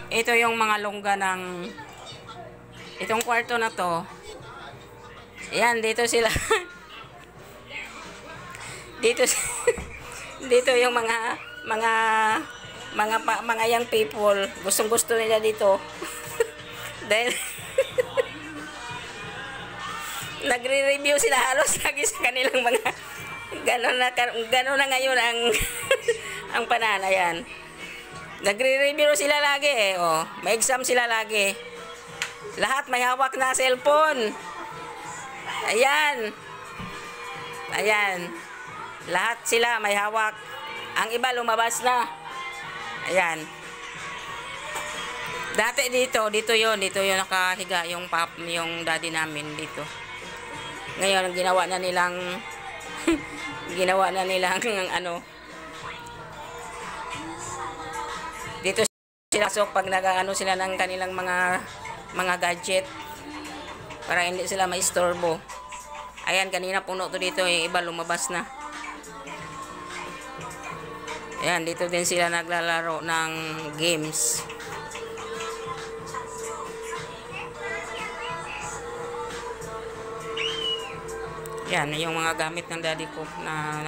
Ito yung mga longga ng itong kwarto na to. Ayan, dito sila. dito dito yung mga young people. Gustong-gusto nila dito. Dahil nagre-review sila halos lagi sa kanilang mga gano'n na ngayon ang ang pananayan. Nagre-review sila lagi eh. Oh, may exam sila lagi. Lahat may hawak na cellphone. Ayan. Ayan. Lahat sila may hawak. Ang iba lumabas na. Ayan. Dati dito yon nakahiga yung daddy namin dito. Ngayon ginawa na nilang ano. Dito sila pasok pag nag-ano sila ng kanilang mga gadget para hindi sila maistorbo. Ayan, kanina puno to dito, yung iba lumabas na. Ayan, dito din sila naglalaro ng games. Yan, yung mga gamit ng daddy ko na